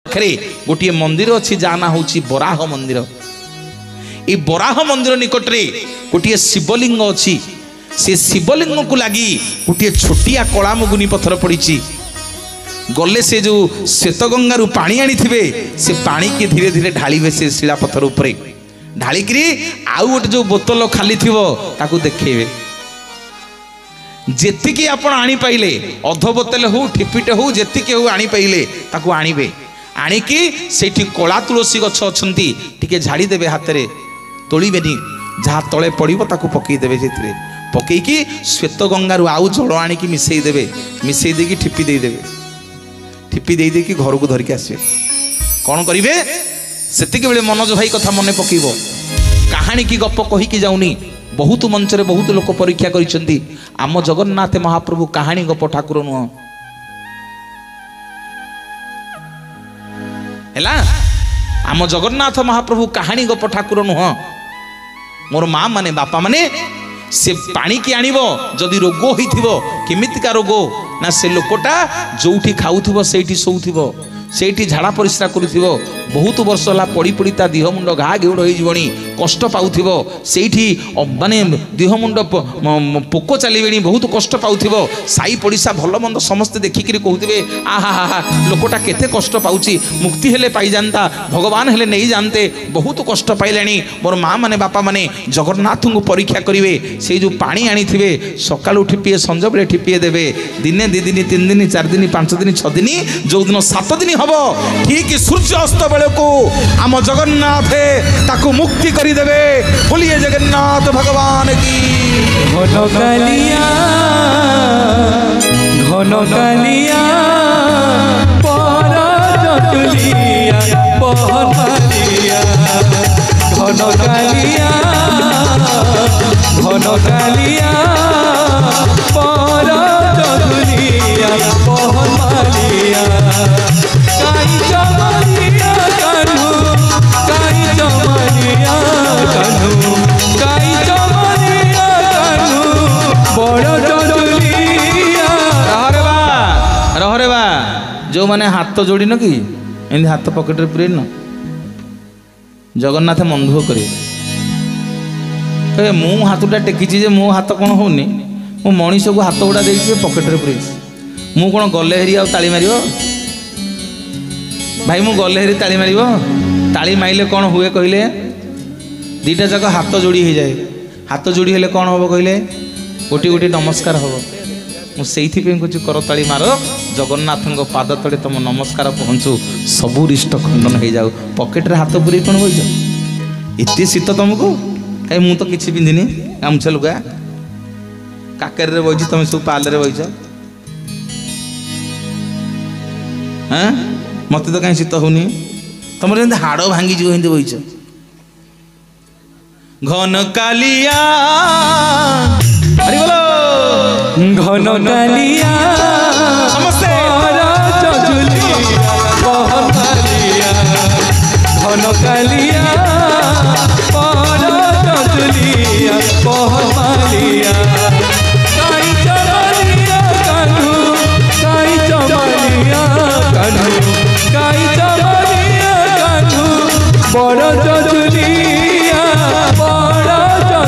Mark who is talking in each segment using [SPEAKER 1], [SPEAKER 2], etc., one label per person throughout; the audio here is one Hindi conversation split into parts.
[SPEAKER 1] पाखरे गोटे मंदिर अच्छी जहाँ ना हूँ बराह मंदिर। ये बराह मंदिर निकट रे गोटे शिवलिंग अच्छी। से शिवलिंग को लगी गोटे छोटिया कला मुगुनी पत्थर पड़ी। गले से जो श्वेत गंगारू पानी आनी थे से पानी की धीरे धीरे ढालिबे से शिला पत्थर उपरे ढालिकी आउ गोटे जो बोतल खाली थी ताकू देखेबे। जेतिकी आपण आनी पाइले अध बोतल हो ठिपिटे हो जेतिकी हो आनी पाइले ताकू आनिबे। आनिकी सेठी कला तुलसी गछ अछंती टिके झाड़ी देबे हाथ रे तोलिबेनी जहाँ तले पड़िबो ताकू पकई देबे। सेतिरे पकईकी श्वेत गंगारू आउ जल आनिकी मिसई देबे। मिसई देकी ठिपी दे देबे। ठिपी दे देकी घर को धरिक आसबे। कौन करिवे सेतिके बेले मनोज भाई कथा मने पकईबो। कहानी की गप कहिकी जाउनी बहुत मंच रे बहुत लोक परीक्षा करिसेंती। आम जगन्नाथ महाप्रभु कहानी गप ठाकुर नुह हैला। आम जगन्नाथ महाप्रभु कहानी गप ठाकुर नुह। मोर माँ माने बापा माने से पानी की आनिबो जदि रोग होइथिबो केमितिका रोग ना से लोकटा जोठी खाउथिबो सेठी सोउथिबो सेठी झाड़ा परिश्रा करुथिबो बहुत वर्ष होला पड़ी पड़ी ता देह मुंड घा घेउड़ होई जीवनी कष्ट पाउथिबो सेठी माने देह मुंड पोक चलीबेनी बहुत कष्ट पाउथिबो। साई पड़िसा भल मंद समस्त देखिकरी कहउथिबे आहा हा लोकटा केते कष्ट पाउची मुक्ति हेले पाई जानता भगवान हेले नहीं जानते बहुत कष्ट पाइलेनी। मोर माँ माने बापा माने जगन्नाथ को परीक्षा करिवे। से जो पानी आनी थिबे सकाळु ठिपिए संज बेले ठिपिए देबे। दिने 2 दिन 3 दिन 4 दिन 5 दिन 6 दिन जो दिन 7 दिन हबो ठीक सूर्य अस्त बेले को आम जगन्नाथ ताकू मुक्ति करी देबे। बोलिए जगन्नाथ भगवान की।
[SPEAKER 2] घन कालिया पर जटुलिया बहमालिया घन कालिया पर जटुलिया बहमालिया काई जमालिया कानू काई जमालिया कानू काई जमालिया कानू बड़ जटुलिया।
[SPEAKER 1] रहरे बा जो माने हाथ जोड़ी न कि एंदी हाथ पॉकेट रे पुरे न जगन्नाथ मन दुख करे कहे मु हाथटा टेकी जे मो हाथ कौन होनी मो मनीष को हाथ गुड़ा देखिए पॉकेट रे पुरे मु कौन गले हेरी आ ताली मारियो भाई मु गले हेरी ताली मारियो ताली माइले कौन हुए कहले दीटा जाक हाथ जोड़ी हो जाए। हाथ जोड़ी हेले कौन हम कहले गोटी गोटी नमस्कार हम मुझे कुछ करताली मार जगन्नाथ पाद तले तुम नमस्कार पहुँचू सबू रिष्ट खंडन हो जाऊ। पॉकेट रे हाथ पूरी कौन बच एत शीत तुमको कहीं मु तो किसी पिंधिनी गामुछा लुगा काकर रे बइछ तुम सब पाल रे बइछ हाँ मत तो कहीं शीत होनी तुम हाड़ भांगी जो हिंदी बइछ। घन कालिया हरि बोलो
[SPEAKER 2] घन कालिया
[SPEAKER 1] समस्ते
[SPEAKER 2] बहमालिया घन कालिया पर जटुलिया बहमालिया काई जमालिया कानू काई जमालिया कानू काई जमालिया कानू बड़ जटुलिया बहमालिया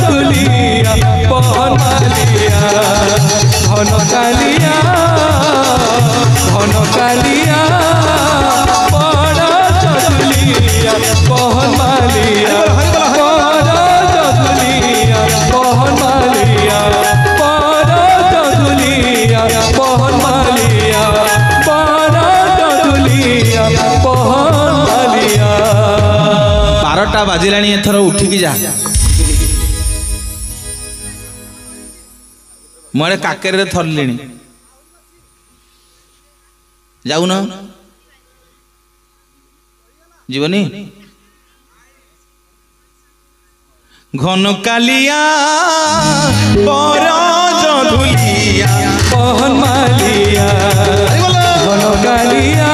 [SPEAKER 2] घन कालिया बड़ जटुलिया बहमालिया बड़ जटुलिया बहमालिया बड़ जटुलिया बहमालिया बड़ जटुलिया बहमालिया।
[SPEAKER 1] 12टा बाजिलानी एथर उठिकी जा मैं काकेर रे थरली जाऊन जीवनी घन कालिया पर जटुलिया
[SPEAKER 2] बहमालिया घन कालिया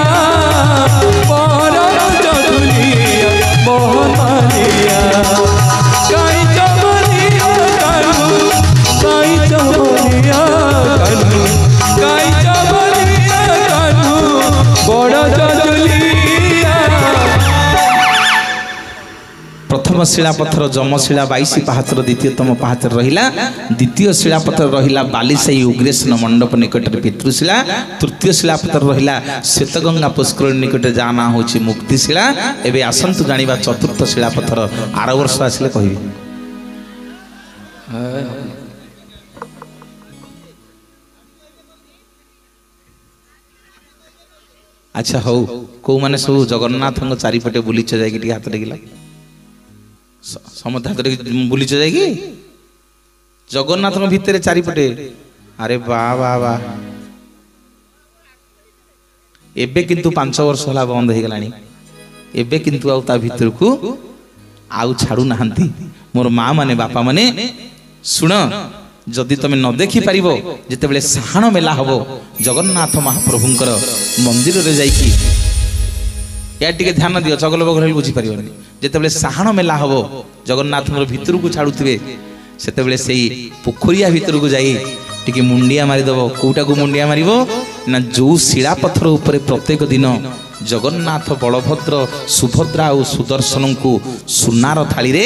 [SPEAKER 2] पर जटुलिया बहमालिया काई जमालिया कानू काई जमालिया कानू काई जमालिया कानू बड़ जटुलिया
[SPEAKER 1] शिलापथर जमशिला 22 पाहाचर द्वितीयतम पाहाचर रहिला द्वितीय शिलापथर रहिला बालीसाई उग्रेसन मंडप निकट पितृशिला तृतीय शिलापथर रहिला श्वेतगंगा पुष्करिणी निकट जा ना होछि मुक्तिशिला एबे आसंतु जानिबा चतुर्थ शिलापथर आर वर्ष आसिले कहिबी अच्छा हौ को माने सब जगन्नाथ चारिपटे बुलीच जाएगी हाथ टेकिला समस्त हाथ बुलीच जाएगी जगन्नाथ भितर चारिपटे अरे वाह वाह वाह एबे किंतु 5 वर्ष होला बंद हो गलानी एबे किंतु आउ ता भीतर को आउ छाड़ू नाहंती मोर माँ माने बापा माने सुन जदि तुम न देखी पारिबो जेते बेले साहाण मेला हबो जगन्नाथ महाप्रभुंकर मंदिर रे जाईकी या टिके ध्यान दियो चगल बगल बुझी पारिबोनी जेते बेले साहाण मेला हबो जगन्नाथ मोर भीतर को छाड़ुथिबे सेते बेले सेई पोखरिया भीतर को जाई टिके मुंडिया मारी दबो कोटा को मुंडिया मारिबो ना जो शिला पत्थर ऊपर प्रत्येक दिन जगन्नाथ बलभद्र सुभद्रा और सुदर्शन को सुनार थाली रे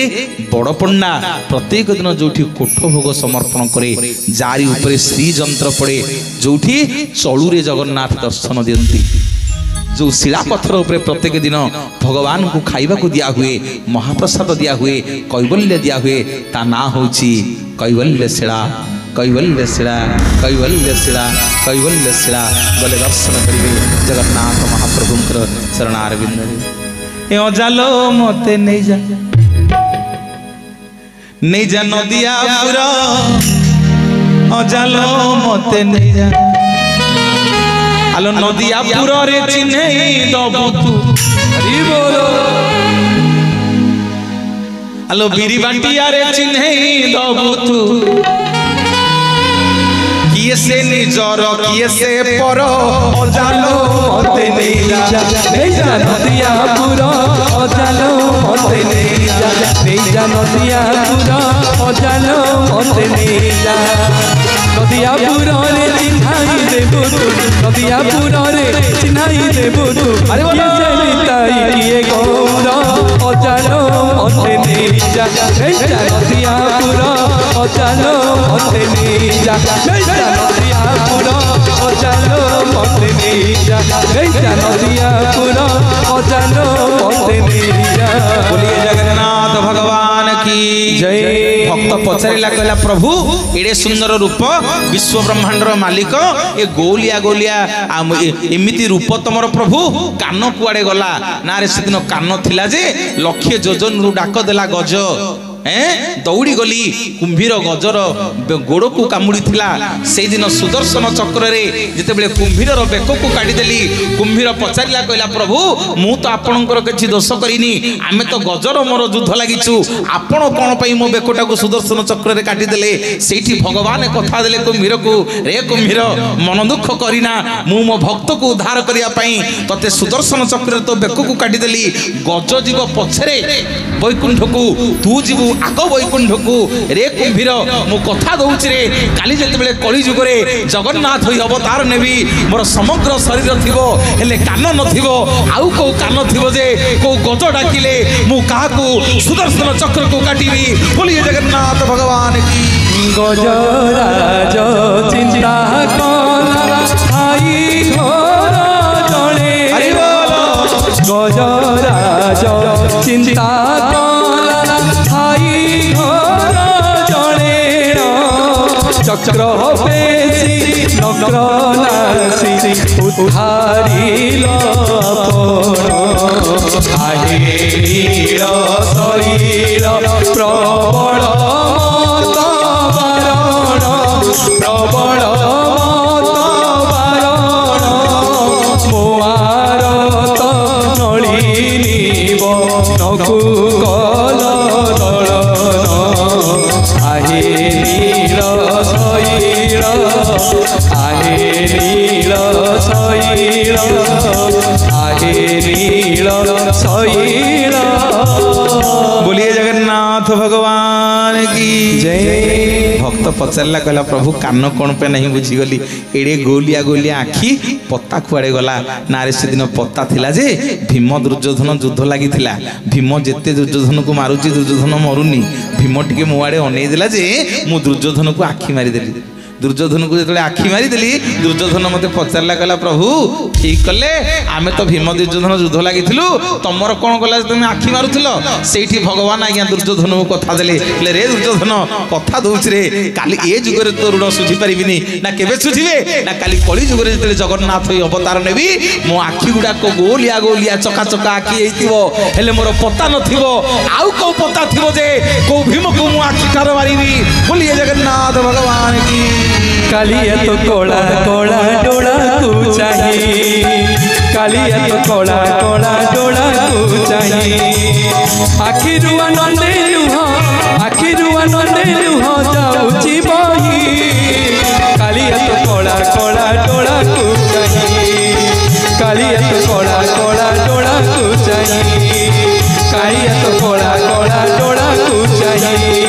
[SPEAKER 1] बड़ पंडा प्रत्येक दिन जोठी कोठ भोग समर्पण करे जारी ऊपर श्री जंत्र पड़े जोठी चलू रे जगन्नाथ दर्शन दियंती जो शिला पत्थर ऊपर प्रत्येक दिन भगवान को खाइबा को दिया हुए महाप्रसाद दिया हुए कैवल्य दिया हुए ता ना होची कैवल्य शिला कैवल्य शिला कैवल्य शिला कैवल्य शिला गले दर्शन करिवे जगन्नाथ महाप्रभुंकर चरणारविंद ए अजालो मते नहीं जा नदिया पुरा अजालो मते नहीं जा आलो नदिया पुरा रे चिन्हे दबु तू हरि बोलो आलो बिरी बाटिया रे चिन्हे दबु तू किए से निजर किए से पर अजालो मते नहीं जा
[SPEAKER 2] नदिया पुरा अजालो मते नहीं जा नदिया पुरा अजालो मते नहीं जा नदिया पुरा रे चिन्हाई देबो तू नदिया पुरा रे चिन्हाई देबो तू अरे किए से निताई किए गौर अजालो मते नहीं जा नदिया पुरा अजालो मते नहीं जा नदिया पुरा अजालो मते नहीं जा नदिया पुरा अजालो मते नहीं जा
[SPEAKER 1] बोलिए जगन्नाथ भगवान की जय। भक्त पचारिला कहला प्रभु एडे सुंदर रूप विश्व ब्रह्मांडर मालिक ए गोलिया गोलिया एमिति रूप तमर प्रभु कान कुआडे गला ना रे सेदिन कान थिला जे लक्ष्य योजन रु डाक देला गज दौड़ी गली कुंभीर गजर गोड़ को कामुड़ी से दिन सुदर्शन चक्र रे जिते बेले कुंभीर बेक को काटिदेली कुंभीर पचारिला कहला प्रभु मु तो आपणकर किछि दोष करिनी आमे तो गजर मोर युद्ध लागिछु आपण कोन पई मो बेकटा को सुदर्शन चक्र रे काटिदेले सेठी भगवान कथा देले कुंभीर को रे कुंभीर मन दुख करिना मु मो भक्त को उद्धार करिया पई तते सुदर्शन चक्र रे तो बेक को काटिदेली गज जीव पछरे वैकुंठ को तू जीव आग वैकुंठ को रे कुंभीर मु कथा दउछि रे काली जते बेले कली जुग रे जगन्नाथ होई अवतार नेबी मोर समग्र शरीर थिबो हेले कान नथिबो आउ को कान थिबो जे को गज डाकिले मु काहा को सुदर्शन चक्र को काटिबी बोलिए जगन्नाथ भगवान की
[SPEAKER 2] गजराज चिंता कला भाई घर जणे गजराज चिंता चक्र पेशी नक्र नासी उद्धारिल आहे नील शरीर प्रबल मत बारण प्रबल मत बारण मोआरत नलिनीब नकु कल आहे नील शैल आहे नील शैल आहे नील शैल
[SPEAKER 1] बोलिए जगन्नाथ भगवान की जय। भक्त पचारा कहला प्रभु कान कौन पे नहीं बुझीगली एड़े गोलिया गोलिया आखि पत्ता कुआड़े गला ना रे से दिन पत्ता थिला जे भीम दुर्योधन युद्ध लगी भीम जेते दुर्योधन को मारुची दुर्योधन मरुनी भीम टिके मो आड़े अनै देला जे मु दुर्योधन को आखि मारिदेली दुर्योधन को जो आखि मारिदेली दुर्योधन मत पचारा कहला प्रभु ठीक कले आम तो भीम दुर्योधन युद्ध लगी तुमर कौन कला तुम आखि मारुल से भगवान आज्ञा दुर्योधन को कथा देले रे दुर्योधन कथा दौर रे काली ए जुगरे तो ऋण सुझी पारिनी ना केबे सुझिबे ना काली कली जुगरे जो जगन्नाथ अवतार नेबी मो आखि गुड़ाक गोलिया गोलिया चका चका आखि हेले मोर पता नथिबो आउ को पता थिबो जे को भीम को मु आखि ठार मारिबी बोलिए जगन्नाथ भगवान की
[SPEAKER 2] कालिया तो कोला कोला डोला तू चाहिए कालिया तो कोला कोला डोला तू चाहिए आखिरुआ नंदे लुह जाऊची बही कालिया तो कोला कोला डोला तू चाहिए कालिया तो कोला कोला डोला तू चाहिए कालिया तो कोला कोला डोला तू चाहिए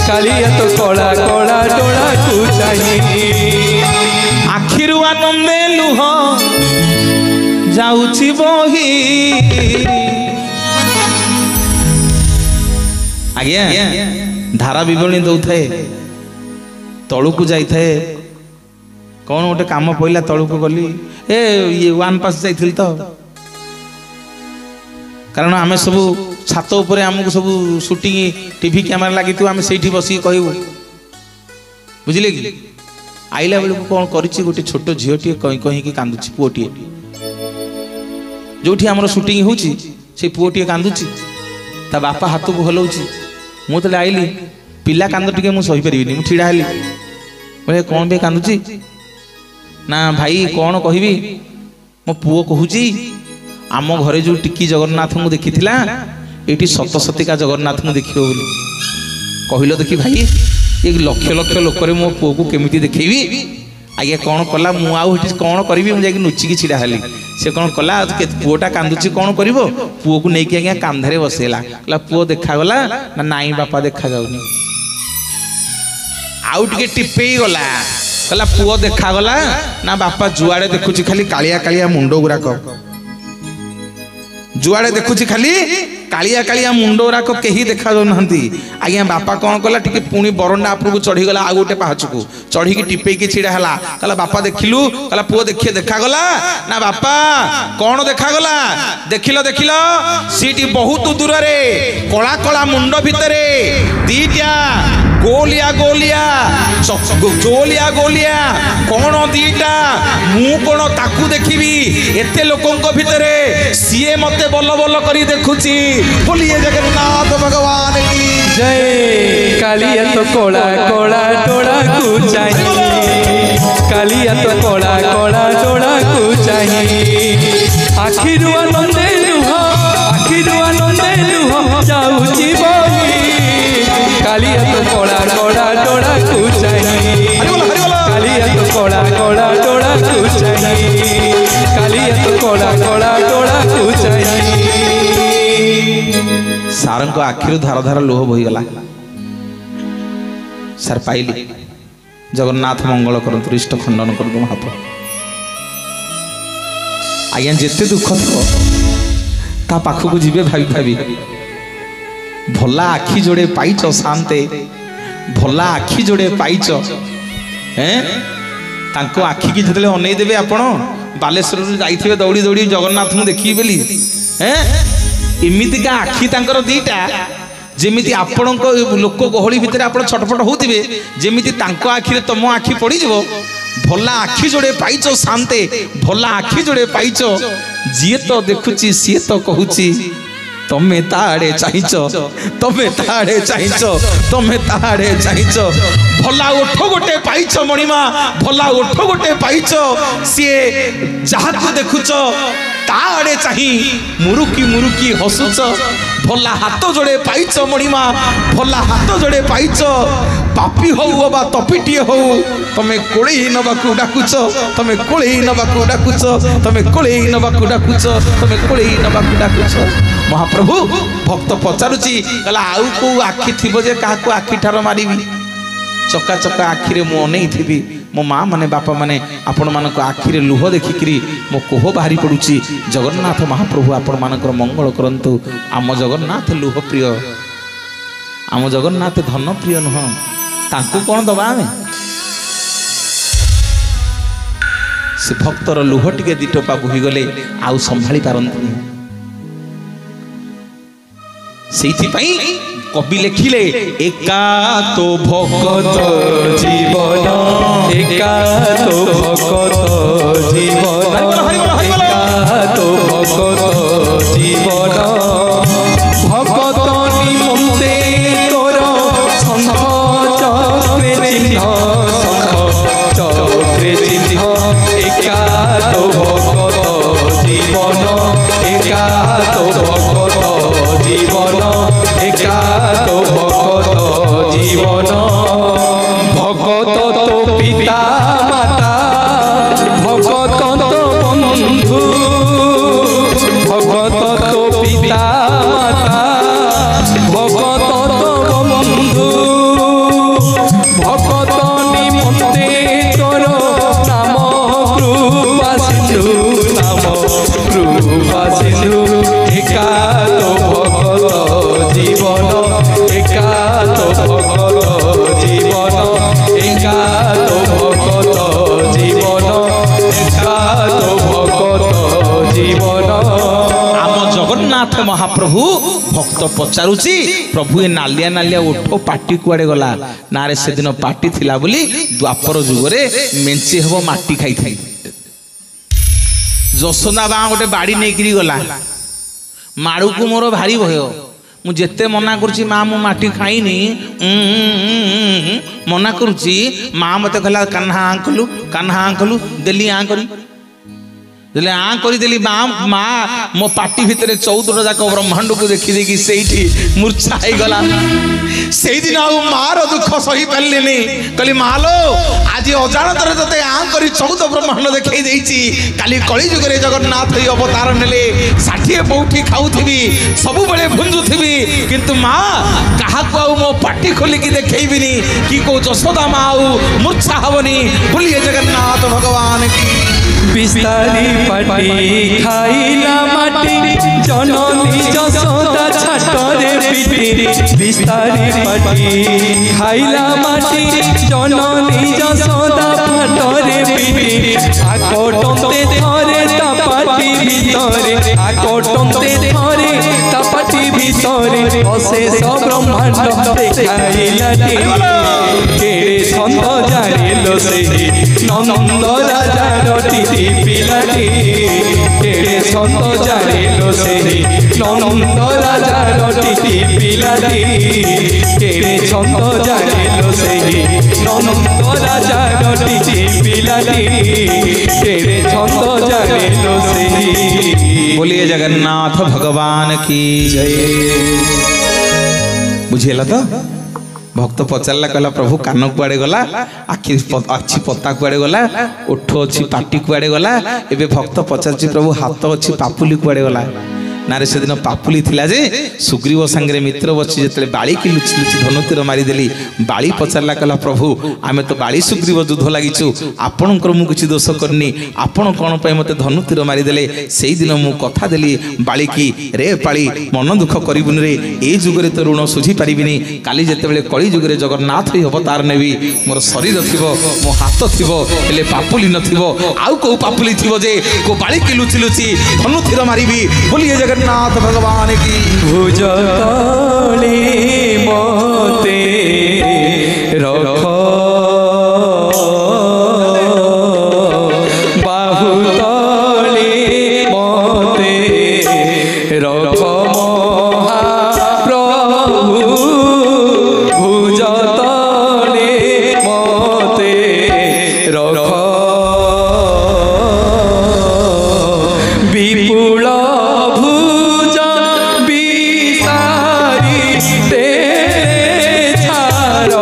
[SPEAKER 2] कालिया तो कोला कोला डोला तू चाहिए
[SPEAKER 1] आखिरु आनंदे लुह जाऊची बही आज्ञा धारा विवरणी दौथाए तलुकू जाए कौन गोटे काम पड़ा तलुकू गली ए ये वन पास जाइल तो कारण आम सब छात उपर आमको सब शूटिंग टीवी कैमेरा लगी आम से बसिक कहू बुझिले कि आइला बेलू कौन कर गोटे छोट झीटे कहीं कहीं कांदुची पुओटे जो आमर शूटिंग होची से पुओटे कांदुची ता बापा हाथ को हलाउची मुझे आइली पिला कांद टे मुझे सहीपरि ठिड़ा हेली बोले कौन पे कांदुची ना भाई कौन कहबी मो पुओ कहूची आम घरे जो टिकी जगन्नाथ को देखी ये सत सतिका जगन्नाथ को देख कहल देखी भाई ये लक्ष लक्ष लोक मो पुओ को केमी देखेबी आज्ञा कौन कला मुझे कौन करी मुझे नुचिकी छिड़ा हेली से कौन कला पुओटा कांदुची कौन कर पुओ को लेकिन आज्ञा कांधे बसैला पुओ देखागला ना नाई बापा देखा जाऊनी आउ टे टिपे गला कहला पुओ देखागला ना बापा जुआड़े देखुची खाली कालिया कालिया मुंड गुराक जुआड़े देखुची खाली कालिया कालिया मुंड गुराक कहीं देखा जाऊना आज्ञा बापा कौन कला टिके पुणी बरंडा उपरକୁ चढ़ीगला आ गोटे पाहाच को चढ़ी टिपेकी छिड़ा है कहला बापा देखिलु कहला पुओ देखिए देखागला ना बापा कौन देखागला देखिल देखिल सीटी बहुत दूर रे कला कला मुंड भितरे दीटा गोलिया गोलिया गोलिया गोलिया कौन दीटा मु कौन ताकू देखिबी एते लोकंक भितरे सीए मते बल बल करी देखुची बोलिए जगन्नाथ भगवान की
[SPEAKER 2] जय कालिया तो कोला कोला डोला तू चाहिए कालिया तो कोला कोला डोला तू चाहिए आखिरु आनंदे लुह जाऊची बही कालिया तो कोला कोला डोला तू चाहिए कालिया तो कोला कोला डोला तू चाहिए कालिया तो कोला कोला डोला तू चाहिए
[SPEAKER 1] सार आखिर धार धार लोह बहीगला सार पाइली जगन्नाथ मंगल करतु इष्ट खंडन करतु महाप्रभु आज्ञा जिते दुख थो ता पाखक जीवे भावी भावी भला आखि जोड़े पाइच शांते भला आखि जोड़े पाइच तांको आखि की जतले अनै देबे आपण बालेश्वर जाइथिबे दौड़ी दौड़ी जगन्नाथ को देखी बेली एमितिका आखि तांकर दीटा जेमिति आपणक लोक गहली भितर आपण छटपट होतिबे जेमिति तांको आखिरे तम आखि पड़ी जिवो भला आखि जोड़े पाइच शांते भला आखि जोड़े पाइच जीए तो देखुची सीए तो कहूची तमे ताड़े चाहिच तमे ताड़े चाहिच तमे ताड़े चाहिच भला ओठ गोटे पाइच मणिमा भला ओठ गोटे पाइच सीए जहाको देखुच ताड़े चाही मुरुकी मुरुकी हसुच भला हाथ जोड़े पाइच मणिमा भला हाथ जोड़े पाइच पापी हो बा तपिटी हो तमे कोळे नबाकू डाकुच तमे कोळे नबाकू डाकुच तमे कोळे नबाकू डाकुच तमे कोळे नबाकू डाकुच महाप्रभु भक्त पचारुची कहला आउ को आखि थिबो जे काहा को आखि ठार मारिबी चका चका आखिरे मु अनेई थी मो माँ माने बापा माने आपण मानक आखिरे लुह देखिकी मो कोह बाहरी पड़ुची। जगन्नाथ महाप्रभु आपण मानकर मंगल करंतु। आम जगन्नाथ लुह प्रिय, आम जगन्नाथ धन प्रिय नुह, तांकु कौन दबा आमे? से भक्तर लुह टिके दिटोपा बोही गले आउ संभाली पारंतनी। सेइथिपई कवि लेखिले एका तो भगत
[SPEAKER 2] जीवन एका तो भगत जीवन एका तो भगत जीवन भगत निमंते तोर शंख चक्रे चिन्ह शंख चक्रे चिन्ह एका तो भगत जीवन एका तो भगत जीवन एका तो भगत जीवन भगत तो पिता माता भगत तो बंधु भगत तो पिता माता भगत तो बंधु भगत निमंते तोर नाम कृपा सिंधु नाम कृपा सिंधु एका तो भगत जीवन एका तो भगत जीवन एका तो भगत जीवन एका तो भगत जीवन।
[SPEAKER 1] आम जगन्नाथ महाप्रभु भक्त पचारुची प्रभु ए नालिया नालिया ओठ पाटी कुआडे गला ना रे से दिन पाटी थिला बोली द्वापर जुगरे मेंचे हबो माटी खाई थाई। जसोदा बा गोटे बाड़ी नेकरी गला माड़ू को मोर भारी भय मु जेते मना करुची माँ मु माटी खाइनी मना करुची माँ मते कहला कान्हा आँ कलु देली आँ करी देले आँ करी देली माँ माँ मो पाटी भितर 14 जाक ब्रह्मांड को देखी देखी सेठी मूर्छा हो गला। से दिन आ मार दुख सही पारे कहली मालो आज अजाणतर ते आँ करी 14 ब्रह्मांड देखई देइची काली कली जुगरे जगन्नाथ अवतार नेले 60 पौठी खाऊथी सब बेले भुंजुथी किंतु माँ क्या मो पाटी खोलिकी देखैबिनी कि को जशोदा माँ आउ मूर्छा हबनी बोलिए जगन्नाथ भगवान की।
[SPEAKER 2] बिस्तारी पाटी खाइला माटी जननी जसोदा छाटरे पिटी बिस्तारी पाटी खाइला माटी जननी जसोदा फाटरे पिटी आकोटंते धरे ता पाटी भितरे आकोटंते धरे ता पाटी भितरे अशेष ब्रह्मांड देखाइला केड़े छंद जानिलो सेही नंद राजार टीटी पिलाटी केड़े छंद जानिलो सेही नंद राजार टीटी पिलाटी केड़े छंद जानिलो सेही नंद राजार टीटी पिलाटी केड़े छंद जानिलो सेही।
[SPEAKER 1] बोलिए जगन्नाथ भगवान की जय। बुझेला तो भक्त पचारा कहला प्रभु कान कुआड़े गला आखि पता कुआड़े गला ओठ अच्छी पाटी कुआड़े गला एबे भक्त पचार प्रभु हाथ अच्छी पापुली कुआड़े गला नारे से दिन पापुली थिला जे सुग्रीव सांगे मित्र बची जिते बाड़ी की लुचि लुचि धनुतीर मारिदेली बाड़ी पचारा कहला प्रभु आम तो बाड़ी सुग्रीव युद्ध लगिचु आपणकर मु किसी दोष करनी आपण कौन पे मते धनुतीर मारिदेले से दिन मु कथा देली बाड़ी की रे पाड़ी मन दुख करिबुनि रे ए जुगरे तो ऋण सुझी पारिबिनी काली जेतेबेले कली जुगरे जगन्नाथ अवतार नेबी मोर शरीर थिबो मो हाथ थिबो हेले पापुली नथिबो आउ को पापुली थिबो जे को बाड़ी की लुचि लुचि धनुतीर मारिबी बोलिए जगन्नाथ भगवान की।
[SPEAKER 2] भुजतले मोते रख बाहुतले मोते रख महाप्रभु भुजतले मोते रख विपुल भुज विसारी तेरे छाड़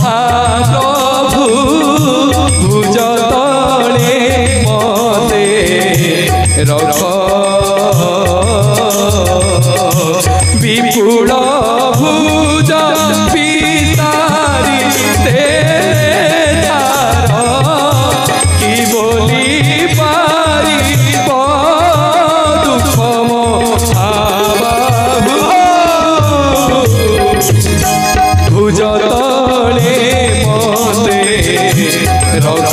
[SPEAKER 2] महाप्रभु भुज तले मते रख विपुल भुज पितारी तेरे धार कि बोली पारी दुख महाबाबु भुज तले मते रख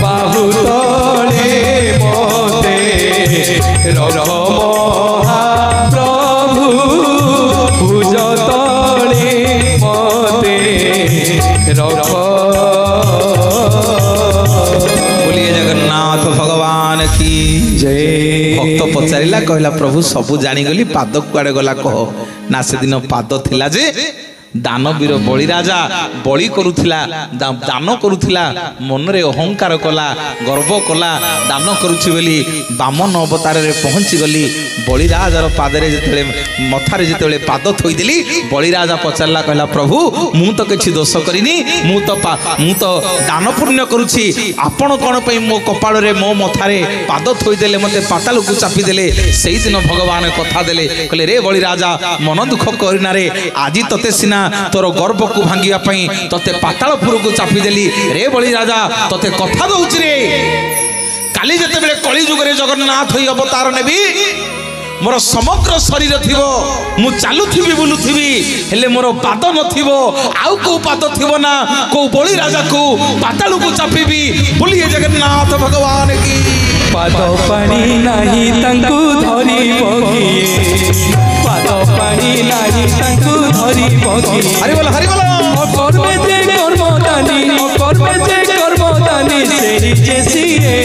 [SPEAKER 2] बाहु तले मते रख महाप्रभु भुज तले मते रख।
[SPEAKER 1] बोलिए जगन्नाथ भगवान की
[SPEAKER 2] जय।
[SPEAKER 1] भक्त पचारिला कहला प्रभु सबू जानीगली पाद कुआड़े गला कह ना से दिन पाद थिला जे दानवीर बलि राजा बलि करुथिला दान करुथिला मन रे अहंकार कला गर्व कला दान करुछि बोली बामन अवतार रे पहुंची गली बलि राजार पादरे जेतेले मथारे जेतेले पाद थोई देली बलि राजा पचारला कहला प्रभु मु तो किछि दोष करिनी मु तो दान पुण्य करुछि आपण कोन पई मो कपाळ रे मो मथारे पाद थोई देले मते पाताल को चापी देले सेही दिन भगवान कथा देले कहले रे बलि राजा मन दुख करिना रे आजि तते सिना तोर गर्व को भांगिया पई तते पातालपुर को चापी देली रे बलि राजा तते कथा दउछि रे काली जते बेले कली जुग रे जगन्नाथ होई अवतार नेबी मोर समग्र शरीर थिबो मु चालुथिबी बुलुथिबी हेले मोर पाद नथिबो आउ को पाद थिबो ना को बलि राजा को पाताल को चापीबी बोलिए जगन्नाथ भगवान की
[SPEAKER 2] पाद पानी नाही तंकु धरी बगिए पाद पानी नाही तंकु धरी बगिए
[SPEAKER 1] हरि बोल
[SPEAKER 2] कर्मे जे कर्मदानी सेही जेसिए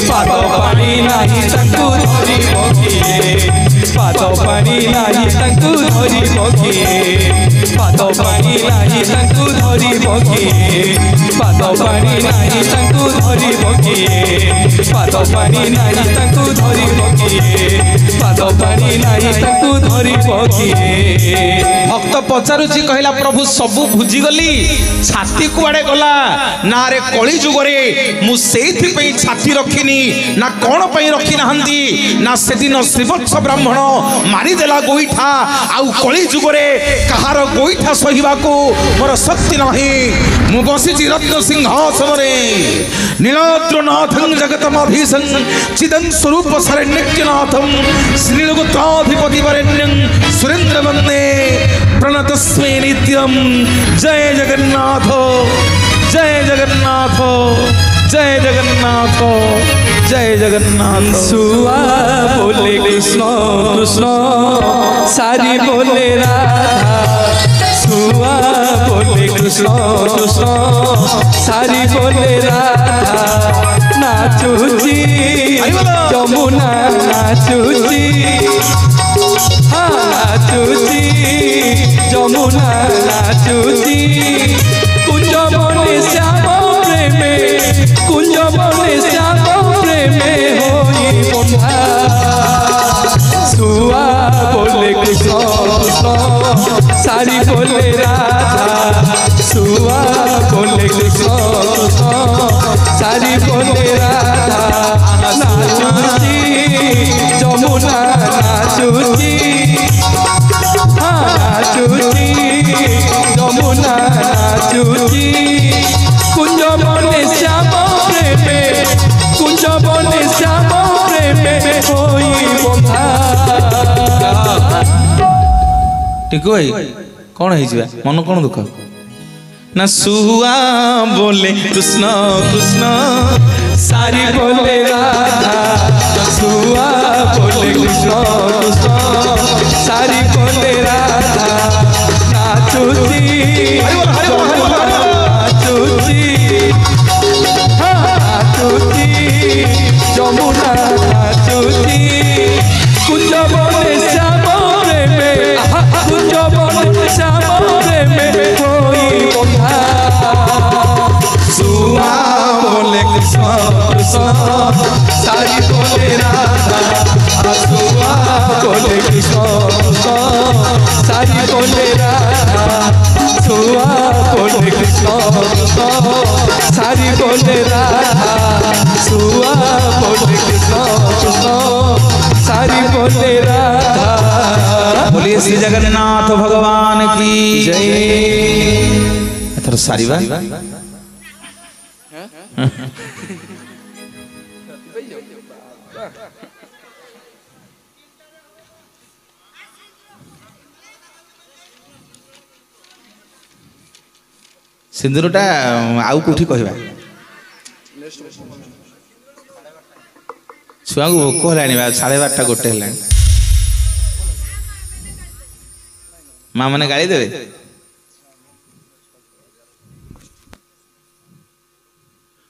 [SPEAKER 2] पाद पानी नाही तंकु धरी बगिए पाद पानी नाही तंकु धरी बगिए पाद पानी नाही तंकु धरी बगिए पाद पानी नाही तंकु धरी बगिए पाद पानी नाही तंकु धरी बगिए पाद पानी नाही तंकु धरी बगिए।
[SPEAKER 1] भक्त पचारुची कहला प्रभु सबु भुजी गली छाती कुआड़े गला ना रे कली जुग रे मु सेथि पे छाती रखिनी ना कोन पे रखी नहंदी ना सेदिन श्रीवत्स ब्राह्मण मारी देला गोईठा आउ कली जुग रे कहार गोईठा सहिबा को मोर शक्ति नाही मु बसिची रत्न सिंहासन रे नीलाद्रनाथं जगतमाधीशं चिदं स्वरूप शरण्यनाथं श्रीलोकत्राधिपति वरेण्यं सुरेंद्र वंदे प्रणतस्मै नित्यं। जय जगन्नाथ जय जगन्नाथ जय जगन्नाथ जय जगन्नाथ।
[SPEAKER 2] सुआ बोले कृष्ण कृष्ण सारी बोले राधा सुआ बोले कृष्ण कृष्ण सारी बोले राधा नाचुची जमुना नाचुची नाचुची जमुना नाचुची कुंज बने श्याम प्रेमे कुंज बने श्याम प्रेमे होई बंधा सुआ बोले कृष्ण कृष्ण सारी बोले राधा सुआ बोले कृष्ण कृष्ण सारी बोले राधा नाचुची जमुना नाचुची नाचुची जमुना नाचुची कुंज बने श्याम प्रेमे कुंज बने श्याम प्रेमे होई बंधा।
[SPEAKER 1] ठीक है कौन है मन कौन दुख ना सुआ बोले कृष्ण कृष्ण
[SPEAKER 2] सारी बोले राधा सुआ बोले कृष्ण कृष्ण सारी बोले राधा नाचुची नाचुची नाचुची जमुना नाचुची कुंज बने श्याम प्रेमे कुंज बने श्याम प्रेमे होई बंधा सुआ बोले कृष्ण कृष्ण सारी बोले राधा सुआ बोले कृष्ण कृष्ण कोले राधा छुआ कोले कृष्ण सारी कोले राधा छुआ कोले कृष्ण सारी कोले राधा।
[SPEAKER 1] बोलिए श्री जगन्नाथ भगवान की जय। एथर सारिबा सिंदूरटा आउ कोठी कहवा छुआ को भोक है 12:30 गोटे है माँ मैंने गाड़ी देवे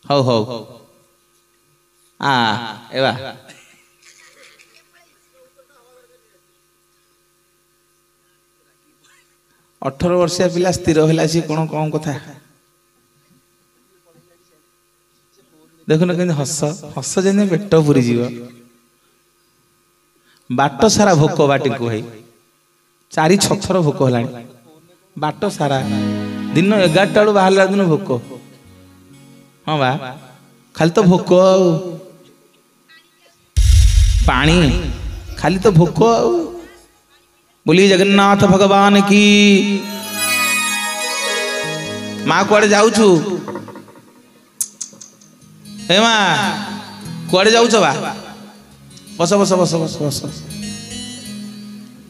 [SPEAKER 1] हौ हौ एवा 18 वर्षिया पिला स्थिर है सी कौन कौन कथा देखुन के हस हस जमी पेट पूरी जीव बाट सारा भोक बाटी को है 4-6 थर भोक है बाट सारा दिन 11टा बेलू बाहर दिन भोक हाँ बा खाली तो भोक पानी खाली तो भोक बोलिए जगन्नाथ भगवान की। माँ कुआड़े जाऊछु हे माँ कुआड़े जाऊछ बा बस बस बस बस बस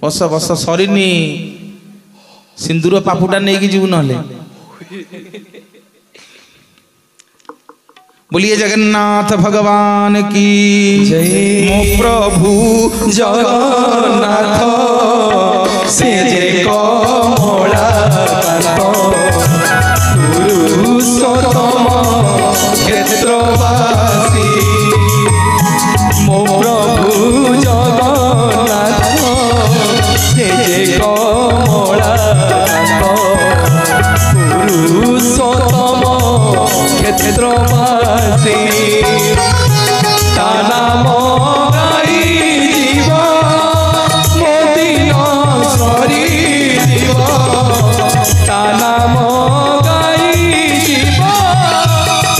[SPEAKER 1] बस बस सरीनी सिंदूर पापुटा नहीं कि जीव नले बोलिए जगन्नाथ भगवान की जय। मो प्रभु
[SPEAKER 2] जगन्नाथ से जे कमला पुरुषोत्तम क्षेत्रवासी मो प्रभु जगन्नाथ से जे कमला पुरुषोत्तम क्षेत्रवासी ता नाम गाई जीव मोदिन सरी जीव ता नाम गाई जीव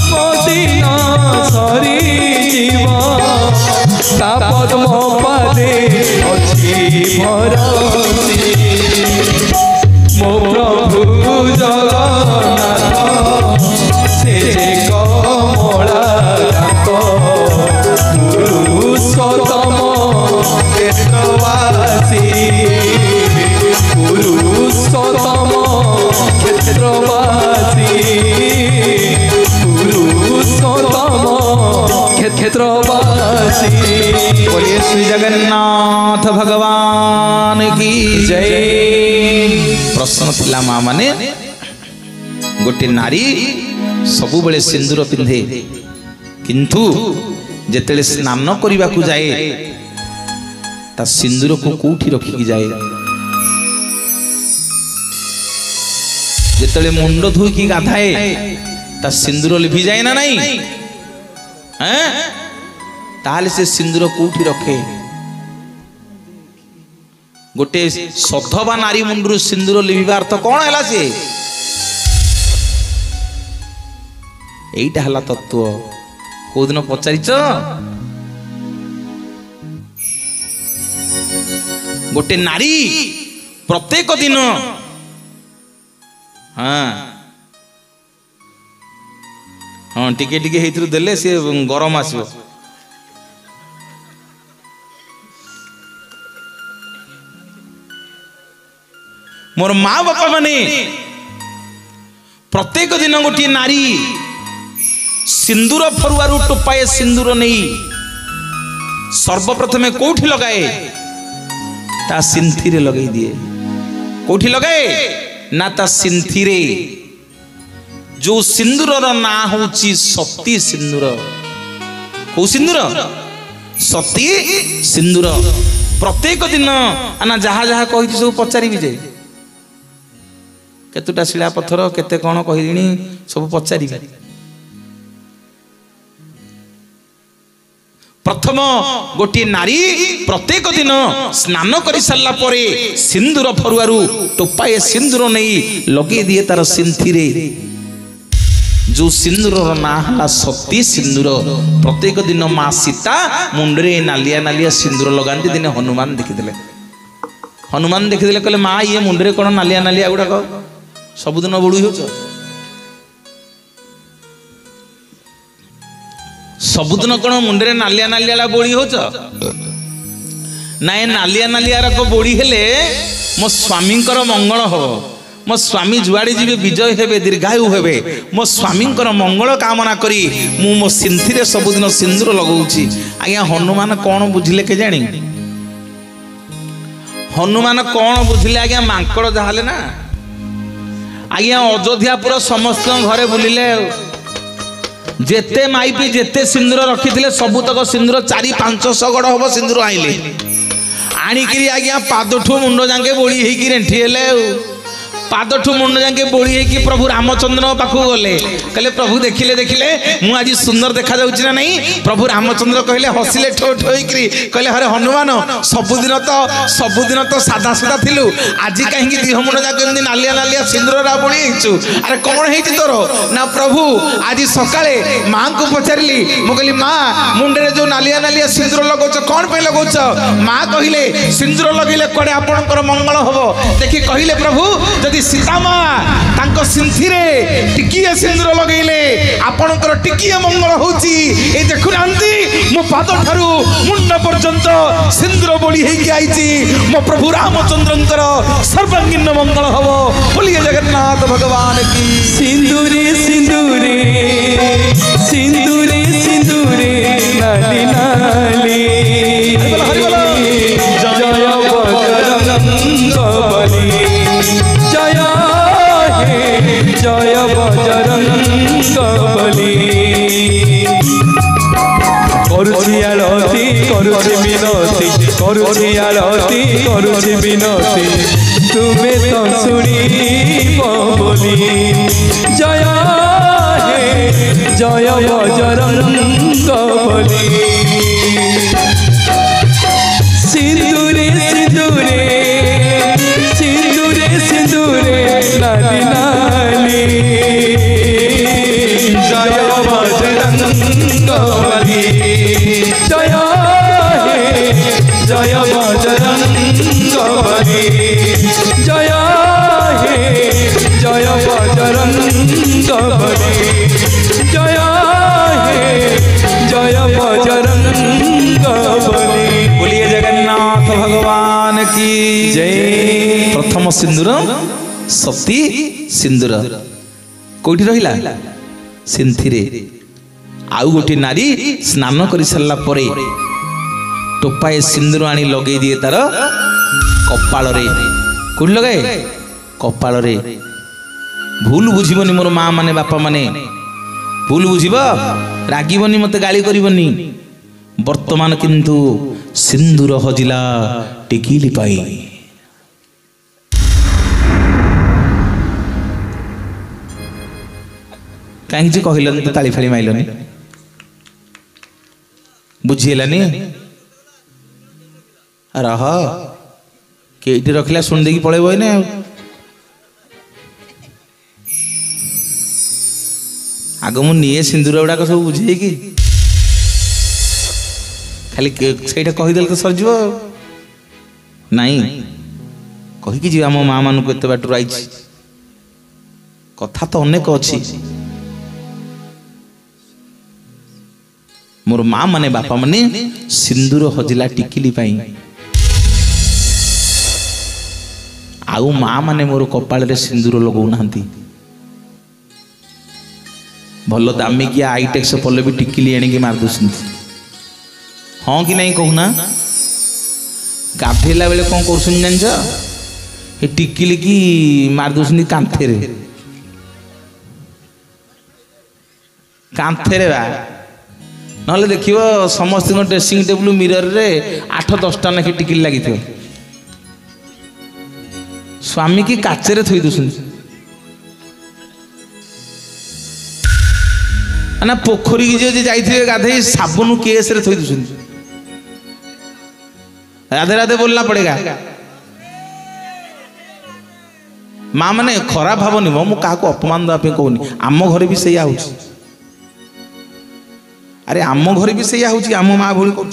[SPEAKER 2] मोदिन सरी जीव ता पद्म पादे अछि भरती मो प्रभु जगन्नाथ से कमला पुरुषोत्तम क्षेत्रवासी पुरुषोत्तम क्षेत्रवासी पुरुषोत्तम क्षेत्रवासी।
[SPEAKER 1] बोलिए श्री जगन्नाथ भगवान की जय। प्रश्न थिला माँ माने गोटे नारी सबु बेले सिंदूर पिंधे किंतु जेतेले स्नान करने को जाए ता सिंदूर को कौटी रखिकी जाए जेतेले मुंड धोईकी गाधाए ता सिंदूर लिभि जाए ना नहीं हैं ताले से सिंदूर कौटी रखे गोटे सधवा नारी मुंडरू सिंदूर लिभिबार अर्थ कौन है सी एईटा हला तत्व को दिन पचारिच गोटे नारी प्रत्येक दिन हाँ हाँ टिके टिके हेतु देले से गरम आसो मोर माँ बापा माने प्रत्येक दिन गोटे नारी सिंदूर फरुआरू टोपाए सिंदूर नहीं सर्वप्रथमे कोठी लगाए ता सिंथी रे लगे दिए कोठी लगाए ना ता सिंथी रे जो सिंदूर ना होची सती सिंदूर को सिंदूर सती सिंदूर प्रत्येक दिन ना जहा जहा कही सब पचारि जे केतुटा शिला पत्थर केते कौन कहली सब पचारि प्रथम गोटे नारी प्रत्येक दिन स्नान कर सारा पर सिंदूर फरुआरू टोपाए सिंदूर नहीं लगे दिए तार सिंथी रे जो सिंदूर ना है सती सिंदूर प्रत्येक दिन माँ सीता मुंडरे नालिया नालिया सिंदूर लगाती दिने हनुमान देखीदे हनुमान देखीदे कहले माँ ये मुंडरे कौन नालिया नालिया गुड़ाक सबुदिन बुड़ी हो सबुदिन कौन मुंडरे नालिया नालिया बोड़ी हो ना नालिया नालिया बोड़ी हेले मो स्वामी मंगल हम मो स्वामी जुआड़ी जी विजय हेबे दीर्घायु हेबे मो स्वामी मंगल कामना करी मु मो सिंथी रे सबुदिन सिंदूर लगाऊची आज्ञा हनुमान कौन बुझिले के जानी हनुमान कौन बुझिले आज्ञा मांकड़ जहाले ना आज्ञा अयोध्यापुर समस्त घरे बुलिले जेते माइपी जेते सिंदूर रखी सबुतक सिंदूर 400-500 गड़ हम सिंदूर आइले आणिकी आज्ञा पादठू मुंड जाके बोली होगी रेठी हेले पादठू मुंड जाके बोली होगी प्रभु रामचंद्र पाखु गले कहले प्रभु देखिले देखिले मु आज सुंदर देखा जाउछि ना नहीं प्रभु रामचंद्र कहले हसिले ठो ठो कहले हरे हनुमान सबुदिन तो सादा सादा थिलु आज कहीं देह मुंड जाके एमती नालिया नालिया सिंदूर रा बोली हेचु अरे कौन हेछि तोर ना प्रभु आज सकाळे मां को पचारली मु कहली मां मुंडे जो नालिया नालिया सिंदूर लगौछ कौन पे लगौछ मां कहले सिंदूर लगेले कोडे आपनकर मंगल हबो देखि कहले प्रभु जदि सीता मां तांको सिंथी रे टिकिए सिंदूर लगेले आपनकर टिकिए मंगल होची ए देखु नांती मो पाद ठारू मुंड पर्यंत सिंदूर बोली हेकी आइची मो प्रभु रामचंद्रंकर सर्वांगीन मंगल हबो बोलिए जगन्नाथ भगवान की
[SPEAKER 2] सिंदूरे सिंदूरे सिंदूरे सिंदूरे नाली नाली जय बजरंग बली जय हे जय बजरंग बली करुछि आरती करुछि विनती करुछि आरती करुछि विनती तुम्हें तो सुनी बोली जय हे जय बजरंग बली सिंदूरे सिंदूरे सिंदूरे सिंदूरे नाली नाली जय बजरंग बली जय हे जय बजरंग बली जय हे जय बजरंग बली जय हे जय बजरंग बली
[SPEAKER 1] बोलिए जगन्नाथ भगवान की जय प्रथम सिंदूर सती सिंदूर कोठी रहिला सिंथी रे आउ गोटी नारी स्नान कर सारा पर टोपाए सिंदूर आनी लगे दिए तार कपाल रे कोठी लगाए कपाल रे भूल बुझीबनी मोर माँ माने बापा माने भूल बुझीब रागिबनी मते गाली करिबनी वर्तमान किंतु सिंदूर हजिला टिकिली पाई कहीं कहलन तो ताली फाली माइलनी बुझीलानी रह केटी रखला सुन देखी पड़ेब ना आग मुझे सिंदूर गुड़ाक सब बुझे कि खाली से कहीदेल तो सरज नाई कहीकि जी आम माँ मान एत बाटर आई कथा तो अनेक अच्छी मोर माँ माने बापा माने सिंदूर हजिला टिकिली पाई आउ माँ माने मोर कपाल रे सिंदूर लगौ नांती भल दामिकिया आईटेक्स पले भी टिकिली आनिकी मार दूसरी हाँ कि नहीं कहूना गाधेला बेले कौन कर जान टिकिली की मार दूसरी कांथे रे बा ना देखियो समस्त ड्रेसिंग टेबल मिरर रे 8-10टा नाखी टिकिली लगी स्वामी की काचरे थई दूसरी ना पोखरी की जो जाइए गाधे साबुन केस रे थोई दूसरी राधे राधे बोलना पड़ेगा। माँ मैंने खराब भावनी मु क्या अपमान देवाई कहूनी आम घर भी सैया हो अरे आम घर भी सैया हो आम माँ भूल कर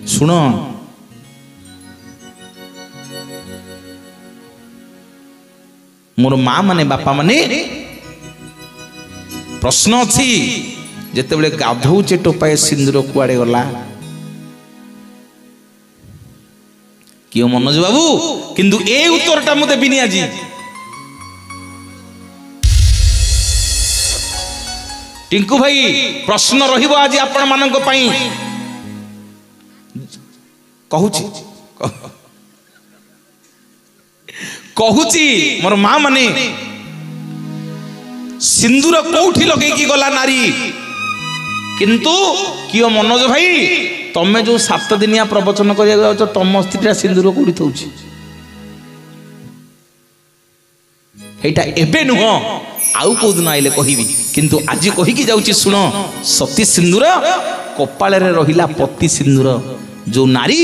[SPEAKER 1] शुण मोर माँ माने बापा माने प्रश्न अच्छी जिते गाधौचे टोपाए सिंदूर कुआड़े गला कियो मनोज बाबू किंतु ए उत्तरटा मु देबिनी आज टिंकू भाई प्रश्न रहिबो आज आपण मानक पई कहूची मोर माँ माने सिंदूर कोठी लगे की गला नारी किंतु कियो मनोज भाई तमे जो 7 दिनिया प्रवचन करिया जाउछ तम स्त्रीटा सिंदूर कोठी थौची एटा एबे नुह आउ को दिन आइले कहिबी किंतु आज कहि की जाउची सुनो सती सिंदूर कपाल रे रहिला पति सिंदूर जो नारी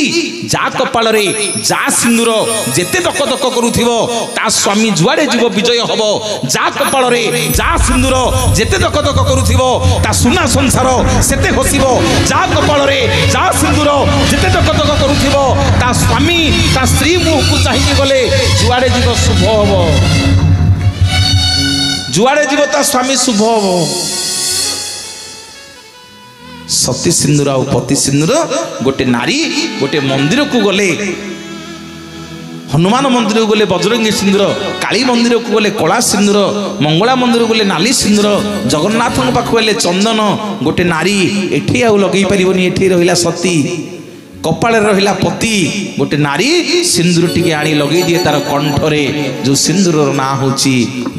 [SPEAKER 1] जा कपाल रे जा सिंदूर जेते दक दक करूथिबो ता स्वामी जुआडे जीव विजय हबो जा कपाल रे जा सिंदूर जेते दक दक करूथिबो ता सुना संसार सेते हसिबो जा कपाल रे जा सिंदूर जेते दक दक करूथिबो ता स्वामी ता स्त्री मुह को चाहि गले जुआडे जीव शुभ हबो जुआडे जीव ता स्वामी शुभ हबो। सती सिंदूर आ पति सिंदूर गोटे नारी गोटे मंदिर को गले हनुमान मंदिर को गले बजरंगी सिंदूर काली मंदिर को गले कला सिंदूर मंगला मंदिर को गले नाली सिंदूर जगन्नाथ पाख गले चंदन गोटे नारी एठी आ लगे पारिबनी एठी रहिला सती कपाल रहिला पति गोटे नारी सिंदूर टिके आनी लगे दिए तार कंठरे जो सिंदूर ना होची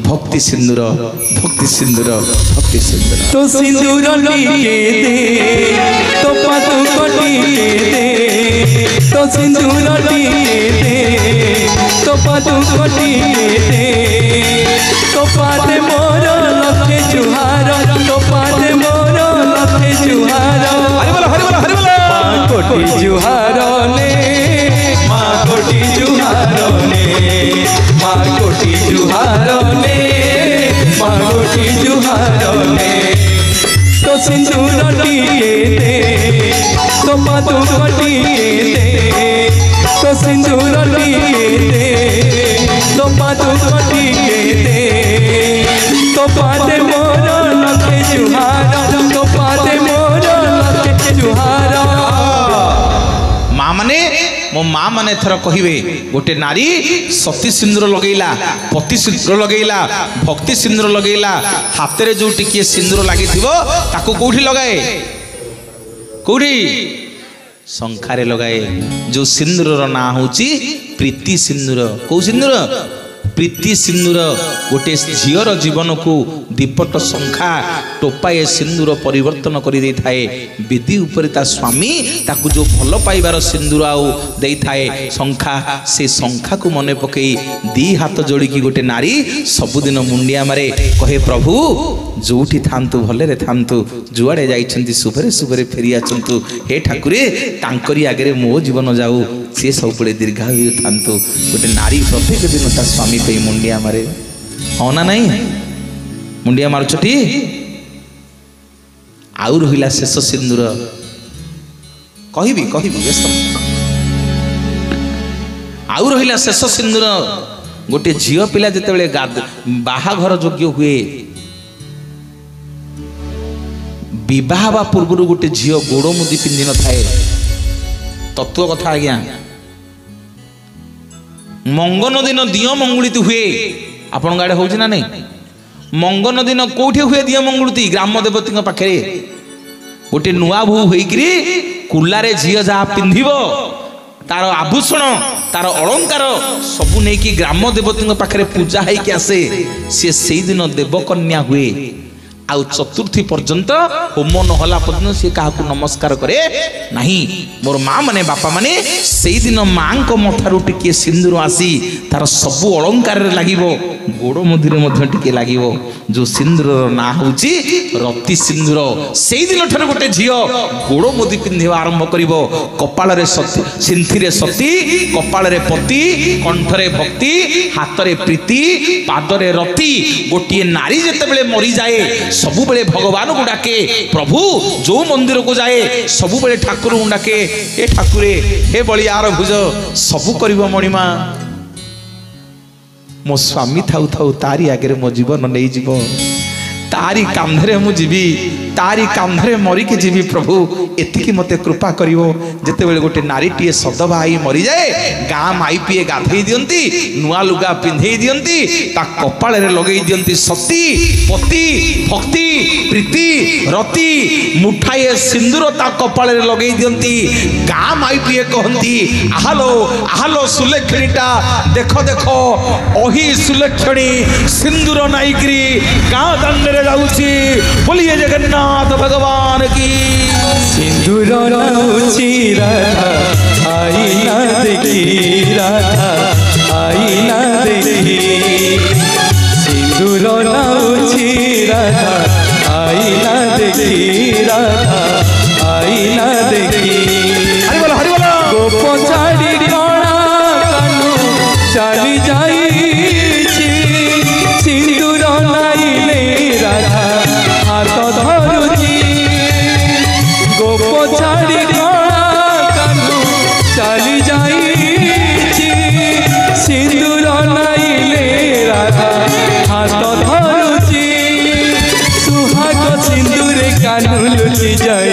[SPEAKER 1] भक्ति सिंदूर भक्ति सिंदूर भक्ति सिंदूर
[SPEAKER 2] तो सिंदूर टिके दे तो पातु टिके दे तो सिंदूर टिके दे तो पातु टिके दे तो पाते मोर लखे जुहार तो पाते मोर लखे जुहार
[SPEAKER 1] हरि बोल हरि बोल हरि बोल
[SPEAKER 2] कोटी जुहार ले माँ कोटी जुहार ले माँ कोटी जुहार ले माँ कोटी जुहार ले तो सिंदूर टिके दे तो पातु टिके दे तो सिंदूर टिके दे तो पातु टिके दे तो पाते मोर लखे जुहार तो पाते मोर लखे जुहार।
[SPEAKER 1] माँ माने मो माँ माने थर कहिबे गोटे नारी सती सिंदूर लगेला पति सिंदूर लगेला भक्ति सिंदूर लगेला हाथ रे जो टिके सिंदूर लागि थिबो ताको कोठी लगाए कोठी संखारे लगाए जो सिंदूर ना होची प्रीति सिंदूर को सिंदूर प्रीति सिंदूर गोटे झीर जीवन को दीपट संखा टोपाए सिंदूर परिवर्तन कर दे थाए विधि उपर ता स्वामी ताकू जो भल पाइबार सिंदूर आउ दे थाए संखा से संखा को मने पकई दी हाथ जोड़ी गोटे नारी सबुदिन मुंडिया मारे कहे प्रभु जोठी थांतु भले रे थांतु जुआड़े जाइछंती सुबरे सुबरे फेरी आछंतु हे ठाकुरे तांकरी आगे मो जीवन जाऊ सी सब दीर्घायु थांतु गोटे नारी प्रत्येक दिन ता स्वामी पे मुंडिया मारे हाँ ना नहीं मुंडिया मारुछटी आउ रहिला शेष सिंदूर कहिबी कहिबी व्यस्त आउ रहिला शेष सिंदूर गोटे झियो पिला जेतेबेले बाहाघर योग्य हुए विवाह बा पूर्व गोटे झियो गोड़ मुदी पिंधि न थाए तत्व कथा आज्ञा मंगन दिन दियो मंगुलित हुए आपण गाड़े होउछि ना नहीं मंगन दिन कोठे हुए दियो मंगुलित ग्राम देवती पाखे गोटे नुआ भू होइकरी कुलारे झियो जा पिंधिबो तार आभूषण तार अलंकार सबु नहीं कि ग्राम देवती पाखे पूजा है कि आसे सी से दिन देवकन्या हुए आउ चतुर्थी पर्यंत होम नहला पर्यंत सी क्या नमस्कार करे नहीं। मोर माँ माने बापा माने से दिन माँ को मथारू टिके सिंदूर आसी तार सबु अलंकार लगे गोड़ मध्य टिके लगे जो सिंदूर ना हूँ रति सिंदूर से दिन ठार गोटे झी गोड़ मुदी पिंधा आरंभ कर कपाल सिंथी सती कपाल पति कंठरे भक्ति हाथ प्रीति पादरे रति गोटे नारी जिते मरी जाए सबु बेले भगवान को डाके प्रभु जो मंदिर को जाए सबु बेले ठाकुर को डाके ए ठाकुरे हे बलियार भुज सबु करिवो मणिमा मो स्वामी थाउ थाउ तारी आगे मो जीवन नहीं जीव तारी कांधरे मु जीवी तारी कांधरे मरिकी जीवी प्रभु एतिकी मते कृपा करिवो। जेते बेले गोटे नारी टीए सदभा आई मरी जाए गाँ माई पीए गाधई दियंती नुआ लुगा पिंधई दियंती ता कपाल रे लगई दियंती सती पति भक्ति प्रीति रति मुठाए सिंदूर ता कपाल रे लगई दियंती गाँ माई पीए कहंती आहालो सुलेखणीटा देख देख ओही सुलेखणी सिंदूर नाइकरी गाँ दंडरे जाउची बोलिए जगन्नाथ भगवान की।
[SPEAKER 2] सिंदूर नाउची राधा आईना देखी राधा आईना देखी सिंदूर नाउची राधा आईना देखी राधा आईना देखी
[SPEAKER 1] हरि बोलो
[SPEAKER 2] गोप छाड़ी कणा कानु चली जाई सिंदूर नाइले राधा हाथ धरुची गोप छाड़ी कणा कानु चली जाई सिंदूर नाइले राधा हाथ धरुची सुहाग सिंदूर कानु लुचि जाई।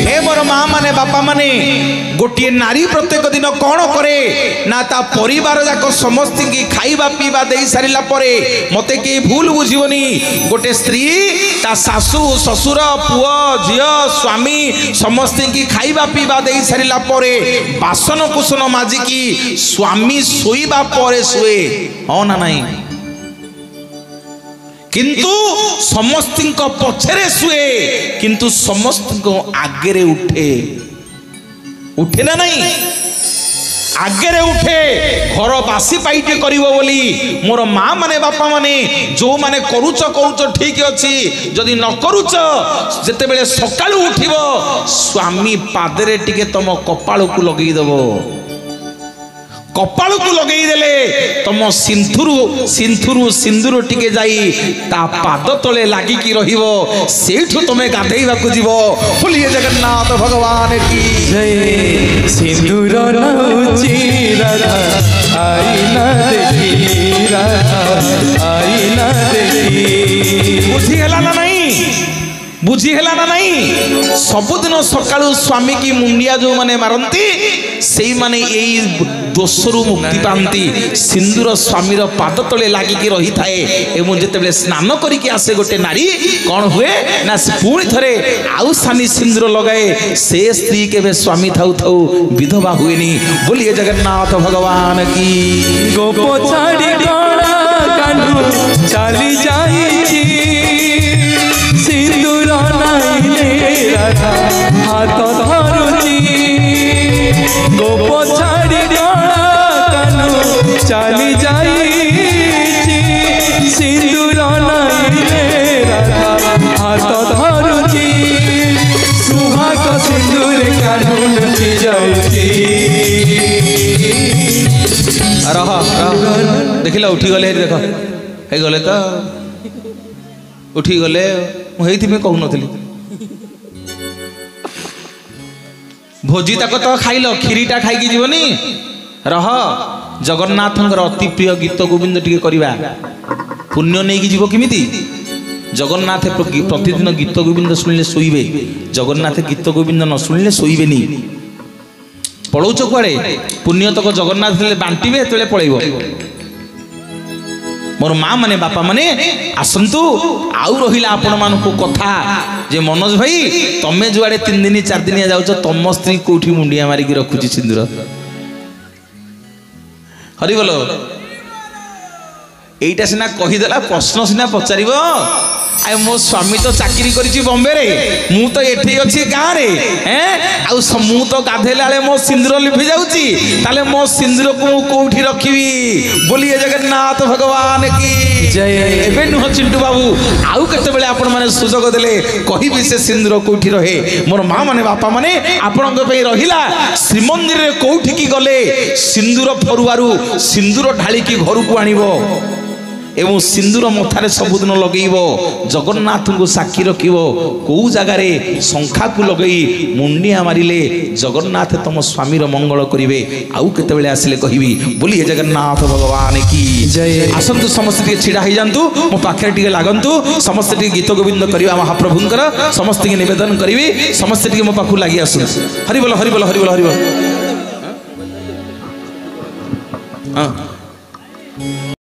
[SPEAKER 1] हे मोर माँ माने बापा माने गोटे नारी प्रत्येक दिन कौन करे ना ता परिवार जाक समस्त की खाइबा पीवा दे सारिला परे मते के भूल बुझिबनी गोटे स्त्री ता सासू ससुर पुआ झियो स्वामी समस्त की खाइबा पीवा दे सारिला परे बासन कुसन माजिकी स्वामी सोईबा परे सुए हो ना नहीं किंतु समस्त पछरे सुए किंतु समस्त आगे उठे ना नहीं आगे उठे घर बासी पाइटे करिवो बोली मोर माँ माने बापा माने जो माने करुच ठीक अच्छी जदि न करुच जेते बेले सकाळु उठिबो स्वामी पादरे टिके तम कपाळ को लगेई देबो कपाल को लगेई देले तम सिंथुरु सिंदूर टिके जाई ता पाद तले लागी की रहिबो सेठु तमे गाधेइबा को जीवो बोलिए जगन्नाथ भगवान की
[SPEAKER 2] जय। सिंदूर नाउची राधा आईना देखी राधा आईना देखी
[SPEAKER 1] बुझी हला ना नहीं सबुदिन सकाळु स्वामी की मुंडिया जो माने मारंती सेई माने एई दोषरु मुक्ति पाती सिंदूर स्वामीर पाद तले लागिकी रही थाए एवं जितेबाला स्नान करके आसे गोटे नारी कौन हुए ना पुणी थरे आउ सानी सिंदूर लगाए से स्त्री के स्वामी थाउ थाउ विधवा हुएनी बोलिए जगन्नाथ भगवान की।
[SPEAKER 2] गोप छाड़ी कणा कानु चली जाई सिंदूर नाइले राधा हाथ धरुची गोप छाड़ी कणा कानु चली जाई सिंदूर नाइले राधा हाथ धरुची सुहाग सिंदूर कानु लुचि जाई।
[SPEAKER 1] देखिला उठी गले देख हे गले तो उठी गले मुझे कहून भोजी तक तो खाइल खीरीटा खाई जीवनी रह जगन्नाथ अति प्रिय गीत गोविंद टिके करवा पुण्य नहीं जीव किमिति जगन्नाथ प्रतिदिन गीत गोविंद शुणिले शोइबे जगन्नाथ गीत गोविंद न शुणिले शोइबे नहीं पलौच कुआड़े पुण्य तक जगन्नाथ बांटे से पलैब मोर माँ माने बापा माने आसंतु आउ रहिला आपण मानकु कथा जे मनोज भाई तमे जुआड़े 3 दिन 4 दिन जाउछ तम स्त्री कोठी मुंडिया मारिकी रखुची सिंदूर हरि बोलो এইটা সিনা কহিদেলা প্রশ্ন সিনা পচারিব আই মো স্বামী তো চাকরি করিছি বম্বে রে মু তো এঠি অছি গাঁ রে আউ মু তো গাধেলা বেলে মো সিন্দুর লিভি যাଉଛି তাহলে মো সিন্দুরକୁ মু কোউঠি রখিবি বলিয়ে জগন্নাথ ভগবান কি
[SPEAKER 2] জয়।
[SPEAKER 1] ଏବେ ନୁହ ଚିଣ୍ଟୁ ବାବୁ ଆଉ କେତେବେଳେ ଆପଣ ମାନେ ସୁଯୋଗ ଦେଲେ କହିବି ସେ ସିନ୍ଦୁର କୋଉଠି ରହେ ମୋର ମା ମାନେ ବାପା ମାନେ ଆପଣଙ୍କ ପାଇଁ ରହିଲା ଶ୍ରୀମନ୍ଦିରରେ କୋଉଠିକି ଗଲେ ସିନ୍ଦୁର ଫରୁଆରୁ ସିନ୍ଦୁର ଢାଳିକି ଘରକୁ ଆଣିବ এবং সিন্দুর মথারে সবুদিন লগাইব জগন্নাথଙ୍କୁ সাক্ষী রখিব কেউ জায়গায় শঙ্খাকু লগাই মুন্ডিয়া মারিলে জগন্নাথ তম স্বামীর মঙ্গল করিবে আউ কেতবেলে আসলে কহিবি বলিয়ে জগন্নাথ ভগবান কি
[SPEAKER 2] জয়।
[SPEAKER 1] আসন্তু সমস্তে টিকে ছিড়া হয়ে যান্তু মো পাখে টিকে লাগন্তু সমস্তে টিকে গীত গোবিন্দ করিবা মহাপ্রভুঙ্কর সমস্তে নিবেদন করিবি সমস্তে টিকে মো পাখু লাগি আসুন হরিবল হরিবল হরিবল হরিবল।